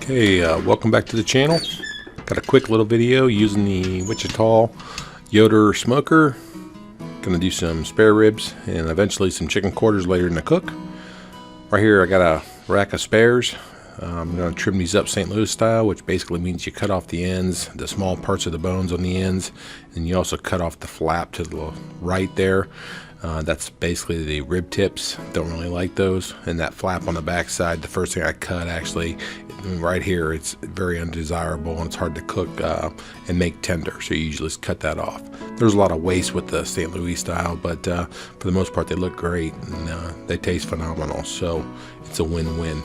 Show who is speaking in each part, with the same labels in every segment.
Speaker 1: Okay, welcome back to the channel. Got a quick little video using the Wichita Yoder smoker. Gonna do some spare ribs and eventually some chicken quarters later in the cook. Right here I got a rack of spares. I'm gonna trim these up St. Louis style, which basically means you cut off the ends, the small parts of the bones on the ends, and you also cut off the flap to the right there. That's basically the rib tips. Don't really like those. And that flap on the back side, the first thing I cut actually, right here, it's very undesirable and it's hard to cook and make tender. So you usually just cut that off. There's a lot of waste with the St. Louis style, but for the most part they look great and they taste phenomenal. So it's a win-win.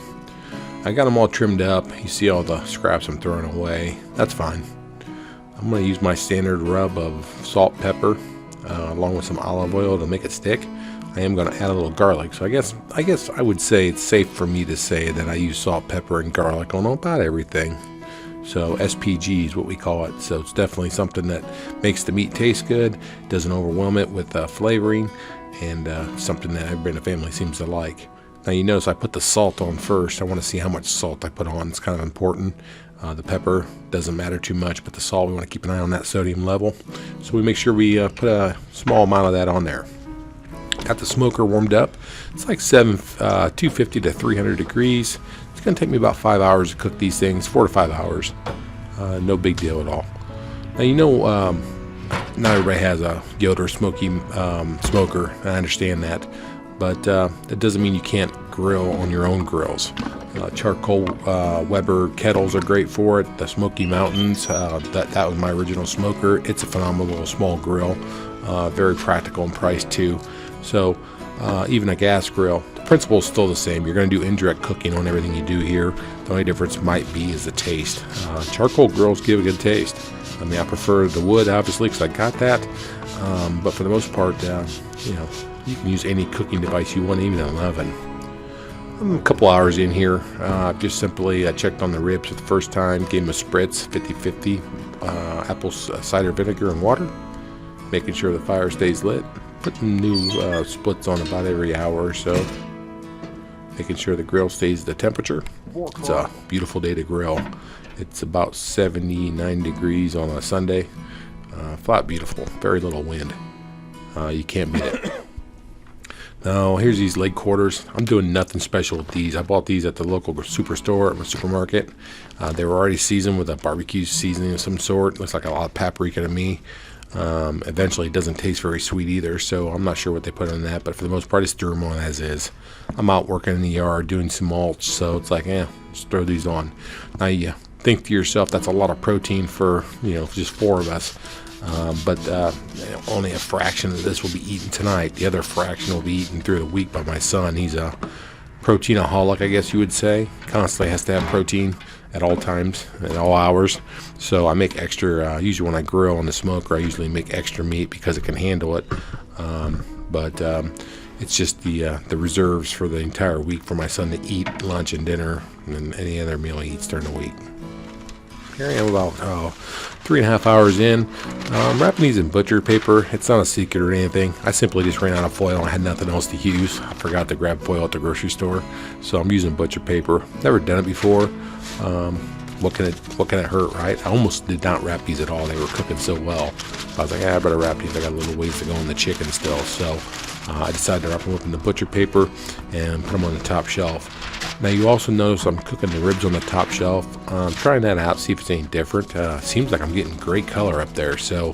Speaker 1: I got them all trimmed up. You see all the scraps I'm throwing away. That's fine. I'm going to use my standard rub of salt, pepper, along with some olive oil to make it stick. I am going to add a little garlic. So I guess I would say it's safe for me to say that I use salt, pepper, and garlic on about everything. So SPG is what we call it. So it's definitely something that makes the meat taste good, doesn't overwhelm it with flavoring, and something that everybody in the family seems to like. Now you notice I put the salt on first. I want to see how much salt I put on. It's kind of important. The pepper doesn't matter too much, but the salt, we want to keep an eye on that sodium level. So we make sure we put a small amount of that on there. Got the smoker warmed up. It's like 250 to 300 degrees. It's going to take me about 5 hours to cook these things, 4 to 5 hours. No big deal at all. Now you know, not everybody has a Yoder smoky smoker. I understand that. But that doesn't mean you can't grill on your own grills. Charcoal Weber kettles are great for it. The Smoky Mountains, that was my original smoker. It's a phenomenal little small grill, very practical and priced too. So even a gas grill, the principle is still the same. You're going to do indirect cooking on everything you do here. The only difference might be is the taste. Charcoal grills give a good taste. I mean, I prefer the wood obviously because I got that, but for the most part, you know, you can use any cooking device you want, even an oven. I'm a couple hours in here. Just simply checked on the ribs for the first time. Gave them a Spritz 50/50 apple cider vinegar and water. Making sure the fire stays lit. Putting new splits on about every hour or so. Making sure the grill stays the temperature. It's a beautiful day to grill. It's about 79 degrees on a Sunday. Flat beautiful. Very little wind. You can't beat it. Now here's these leg quarters. I'm doing nothing special with these. I bought these at the local superstore at my supermarket. They were already seasoned with a barbecue seasoning of some sort. Looks like a lot of paprika to me. Eventually it doesn't taste very sweet either, so I'm not sure what they put on that, but for the most part I just threw them on as is. I'm out working in the yard doing some mulch, so it's like, just throw these on. Now you think to yourself, that's a lot of protein for, you know, just 4 of us. But only a fraction of this will be eaten tonight. The other fraction will be eaten through the week by my son. He's a proteinaholic, I guess you would say. Constantly has to have protein at all times, at all hours. So I make extra, usually when I grill on the smoker, I usually make extra meat because it can handle it. But it's just the reserves for the entire week for my son to eat lunch and dinner and any other meal he eats during the week. Here I am about 3.5 hours in. I'm wrapping these in butcher paper. It's not a secret or anything. I simply just ran out of foil and I had nothing else to use. I forgot to grab foil at the grocery store, so I'm using butcher paper. Never done it before. What can it hurt, right? I almost did not wrap these at all. They were cooking so well. I was like, I better wrap these. I got a little ways to go on the chicken still, so I decided to wrap them up in the butcher paper and put them on the top shelf. Now you also notice I'm cooking the ribs on the top shelf. Trying that out, see if it's any different. Seems like I'm getting great color up there, so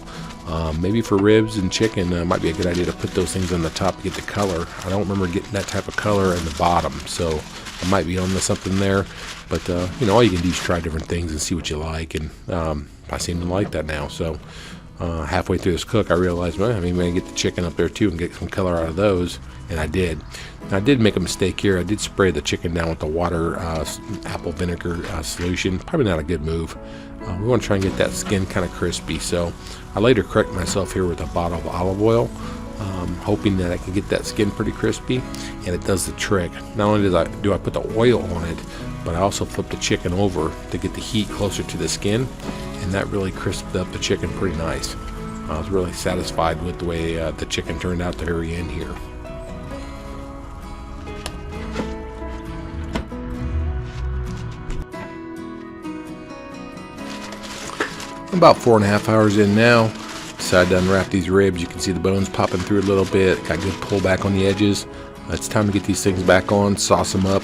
Speaker 1: maybe for ribs and chicken it might be a good idea to put those things on the top to get the color. I don't remember getting that type of color in the bottom, so I might be on to something there. But you know, all you can do is try different things and see what you like, and I seem to like that now. So halfway through this cook I realized, well, I mean, maybe get the chicken up there too and get some color out of those, and I did. Now, I did make a mistake here. I did spray the chicken down with the water apple vinegar solution. Probably not a good move. We want to try and get that skin kind of crispy, so I later corrected myself here with a bottle of olive oil, hoping that I can get that skin pretty crispy, and it does the trick. Not only do I put the oil on it, but I also flip the chicken over to get the heat closer to the skin, and that really crisped up the chicken pretty nice. I was really satisfied with the way the chicken turned out at the very end here. about 4.5 hours in now. Decided to unwrap these ribs. You can see the bones popping through a little bit. Got good pullback on the edges. It's time to get these things back on, sauce them up,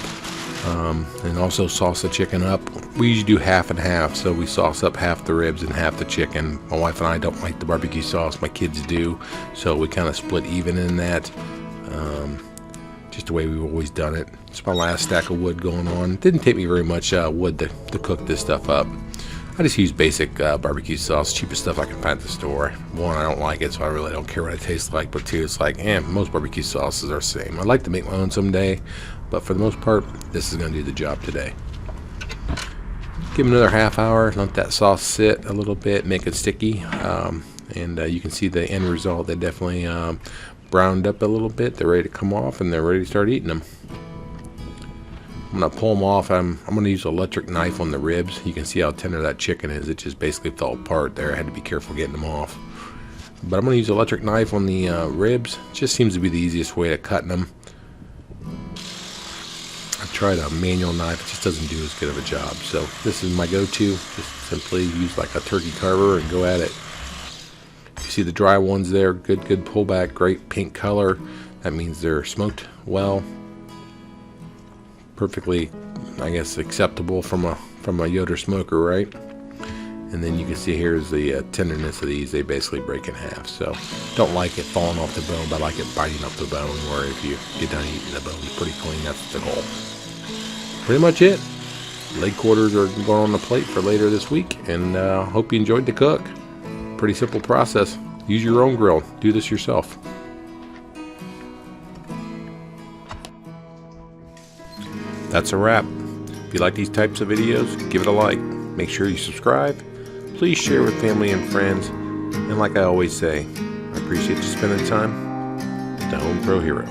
Speaker 1: and also sauce the chicken up. We usually do half and half, so we sauce up half the ribs and half the chicken. My wife and I don't like the barbecue sauce. My kids do, so we kind of split even in that. Just the way we've always done it. It's my last stack of wood going on. It didn't take me very much wood to cook this stuff up. I just use basic barbecue sauce, cheapest stuff I can find at the store. One, I don't like it, so I really don't care what it tastes like. But two, it's like, most barbecue sauces are the same. I'd like to make my own someday, but for the most part, this is going to do the job today. Give them another half hour, let that sauce sit a little bit, make it sticky, and you can see the end result. They definitely browned up a little bit. They're ready to come off, and they're ready to start eating them. I'm going to pull them off. I'm going to use an electric knife on the ribs. You can see how tender that chicken is. It just basically fell apart there. I had to be careful getting them off. But I'm going to use an electric knife on the ribs. It just seems to be the easiest way of cutting them. I've tried a manual knife. It just doesn't do as good of a job. So this is my go-to. Just simply use like a turkey carver and go at it. You see the dry ones there. Good pullback. Great pink color. That means they're smoked well. Perfectly, I guess, acceptable from a Yoder smoker, right? And then you can see here's the tenderness of these. They basically break in half. So don't like it falling off the bone, but I like it biting up the bone, where if you get done eating the bone pretty clean, that's the goal. Pretty much it. Leg quarters are going on the plate for later this week, and hope you enjoyed the cook. Pretty simple process. Use your own grill. Do this yourself. That's a wrap. If you like these types of videos, give it a like. Make sure you subscribe. Please share with family and friends. And like I always say, I appreciate you spending time with the Home Pro Hero.